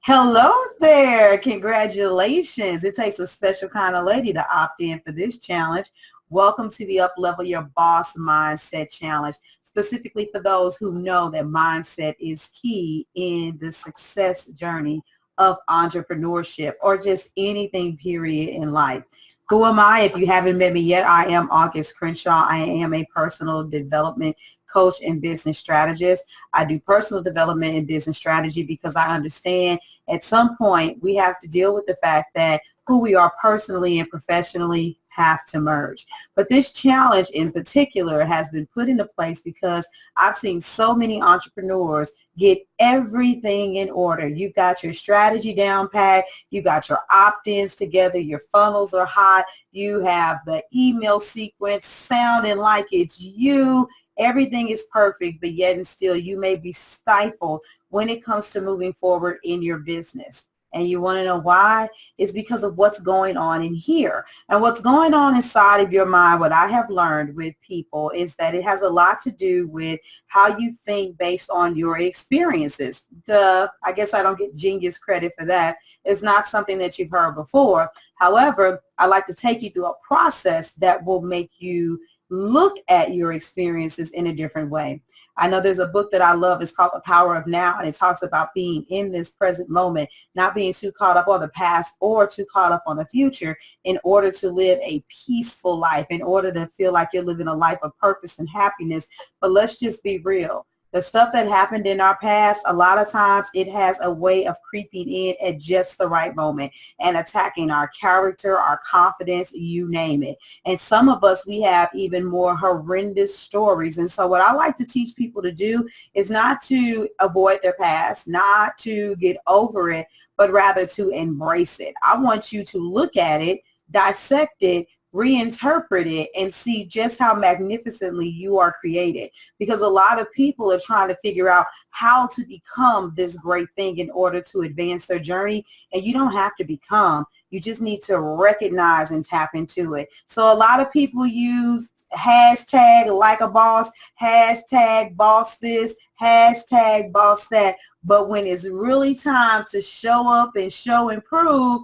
Hello there. Congratulations. It takes a special kind of lady to opt in for this challenge. Welcome to the Up Level Your Boss Mindset Challenge, specifically for those who know that mindset is key in the success journey of entrepreneurship or just anything period in life. Who am I? If you haven't met me yet, I am August Crenshaw. I am a personal development coach and business strategist. I do personal development and business strategy because I understand at some point we have to deal with the fact that who we are personally and professionally have to merge. But this challenge in particular has been put into place because I've seen so many entrepreneurs get everything in order. You've got your strategy down pat, you got your opt-ins together, your funnels are hot, you have the email sequence sounding like it's you. Everything is perfect, but yet and still you may be stifled when it comes to moving forward in your business. And you want to know why? It's because of what's going on in here. And what's going on inside of your mind, what I have learned with people is that it has a lot to do with how you think based on your experiences. Duh, I guess I don't get genius credit for that. It's not something that you've heard before. However, I like to take you through a process that will make you look at your experiences in a different way. I know there's a book that I love. It's called The Power of Now, and it talks about being in this present moment, not being too caught up on the past or too caught up on the future in order to live a peaceful life, in order to feel like you're living a life of purpose and happiness. But let's just be real. The stuff that happened in our past, a lot of times it has a way of creeping in at just the right moment and attacking our character, our confidence, you name it. And some of us, we have even more horrendous stories. And so what I like to teach people to do is not to avoid their past, not to get over it, but rather to embrace it. I want you to look at it, dissect it, reinterpret it, and see just how magnificently you are created, because a lot of people are trying to figure out how to become this great thing in order to advance their journey. And you don't have to become, you just need to recognize and tap into it. So a lot of people use hashtag like a boss, hashtag boss this, hashtag boss that, but when it's really time to show up and show and prove,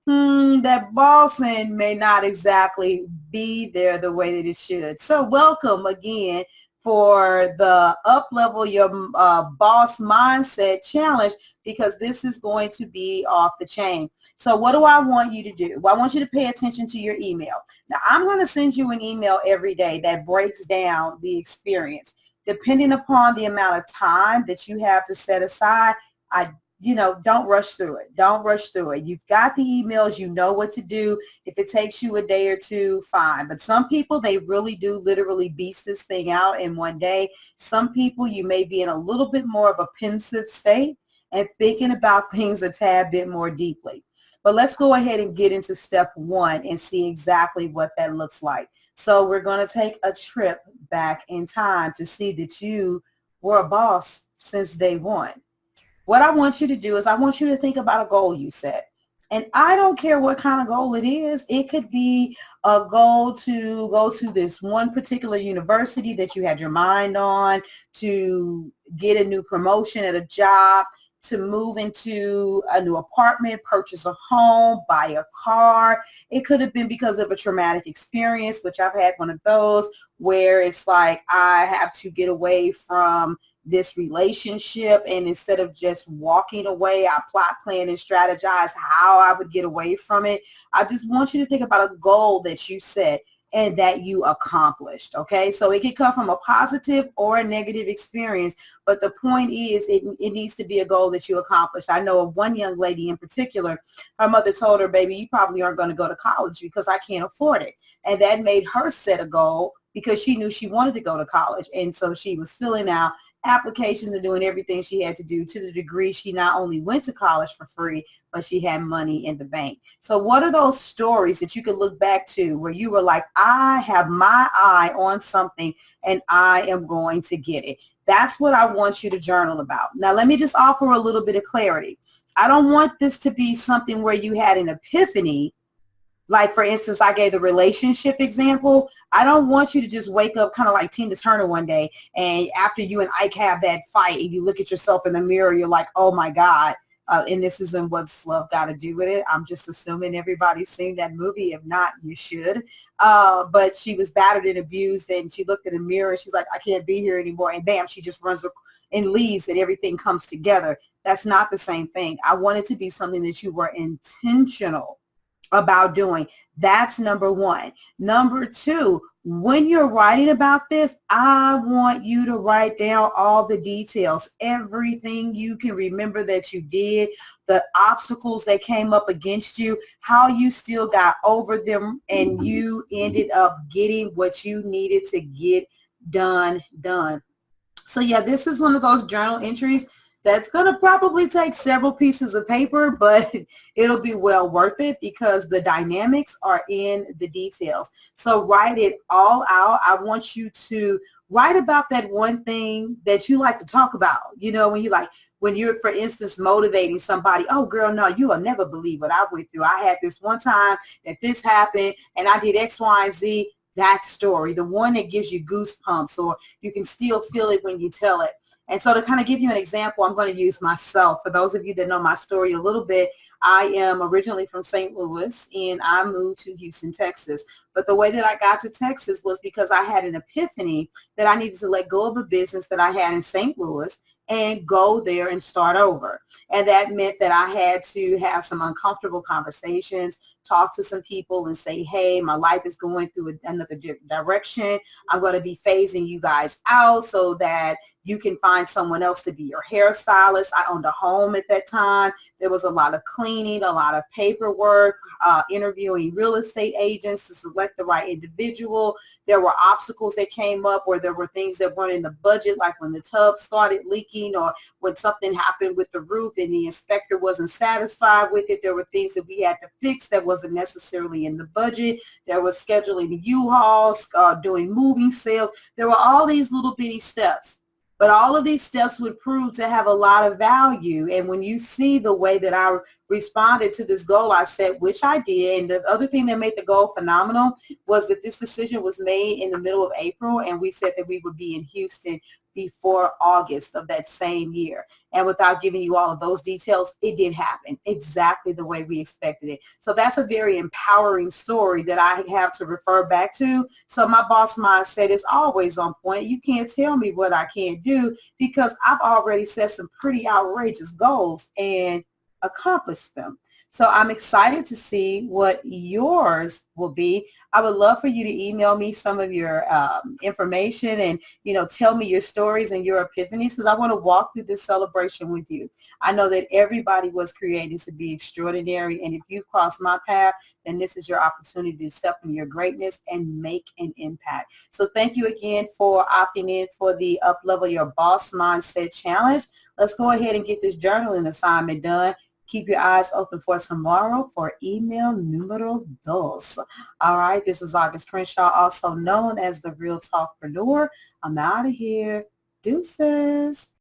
that bossing may not exactly be there the way that it should. So welcome again for the Up Level Your Boss Mindset Challenge, because this is going to be off the chain. So what do I want you to do? Well, I want you to pay attention to your email. Now, I'm going to send you an email every day that breaks down the experience. Depending upon the amount of time that you have to set aside, don't rush through it. Don't rush through it. You've got the emails. You know what to do. If it takes you a day or two, fine. But some people, they really do literally beast this thing out in one day. Some people, you may be in a little bit more of a pensive state and thinking about things a tad bit more deeply. But let's go ahead and get into step one and see exactly what that looks like. So we're going to take a trip back in time to see that you were a boss since day one. What I want you to do is I want you to think about a goal you set. And I don't care what kind of goal it is. It could be a goal to go to this one particular university that you had your mind on, to get a new promotion at a job, to move into a new apartment, purchase a home, buy a car. It could have been because of a traumatic experience, which I've had one of those, where it's like I have to get away from this relationship, and instead of just walking away, I plot, plan, and strategize how I would get away from it. I just want you to think about a goal that you set and that you accomplished. Okay, so it could come from a positive or a negative experience, but the point is it needs to be a goal that you accomplished. I know of one young lady in particular, her mother told her, baby, you probably aren't going to go to college because I can't afford it. And that made her set a goal because she knew she wanted to go to college. And so she was filling out applications and doing everything she had to do to the degree she not only went to college for free, but she had money in the bank. So what are those stories that you could look back to where you were like, I have my eye on something and I am going to get it? That's what I want you to journal about. Now, let me just offer a little bit of clarity. I don't want this to be something where you had an epiphany. Like, for instance, I gave the relationship example. I don't want you to just wake up kind of like Tina Turner one day, and after you and Ike have that fight and you look at yourself in the mirror, you're like, oh my God, And this isn't what's love got to do with it. I'm just assuming everybody's seen that movie. If not, you should. But she was battered and abused, and she looked in the mirror and she's like, I can't be here anymore. And bam, she just runs and leaves, and everything comes together. That's not the same thing. I want it to be something that you were intentional about doing. That's number one. Number two, when you're writing about this, I want you to write down all the details, everything you can remember that you did, the obstacles that came up against you, how you still got over them, and you ended up getting what you needed to get done. So yeah, this is one of those journal entries that's going to probably take several pieces of paper, but it'll be well worth it because the dynamics are in the details. So write it all out. I want you to write about that one thing that you like to talk about. You know, when you're, for instance, motivating somebody, oh girl, no, you will never believe what I went through. I had this one time that this happened and I did X, Y, and Z. That story, the one that gives you goosebumps, or you can still feel it when you tell it. And so to kind of give you an example, I'm going to use myself. For those of you that know my story a little bit, I am originally from St. Louis and I moved to Houston, Texas. But the way that I got to Texas was because I had an epiphany that I needed to let go of a business that I had in St. Louis and go there and start over. And that meant that I had to have some uncomfortable conversations, talk to some people and say, hey, my life is going through another direction. I'm going to be phasing you guys out so that you can find someone else to be your hairstylist. I owned a home at that time. There was a lot of cleaning, a lot of paperwork, interviewing real estate agents to select the right individual. There were obstacles that came up where there were things that weren't in the budget, like when the tub started leaking or when something happened with the roof and the inspector wasn't satisfied with it. There were things that we had to fix that wasn't necessarily in the budget. There was scheduling the U-Hauls, doing moving sales. There were all these little bitty steps. But all of these steps would prove to have a lot of value. And when you see the way that I responded to this goal I set, which I did, and the other thing that made the goal phenomenal was that this decision was made in the middle of April, and we said that we would be in Houston before August of that same year. And without giving you all of those details, it did happen exactly the way we expected it. So that's a very empowering story that I have to refer back to. So my boss mindset is always on point. You can't tell me what I can't do because I've already set some pretty outrageous goals and accomplished them. So I'm excited to see what yours will be. I would love for you to email me some of your information and, tell me your stories and your epiphanies because I want to walk through this celebration with you. I know that everybody was created to be extraordinary, and if you've crossed my path, then this is your opportunity to step in your greatness and make an impact. So thank you again for opting in for the Up-Level Your Boss Mindset Challenge. Let's go ahead and get this journaling assignment done. Keep your eyes open for tomorrow for email numero dos. All right, this is August Crenshaw, also known as the Real Talkpreneur. I'm out of here. Deuces.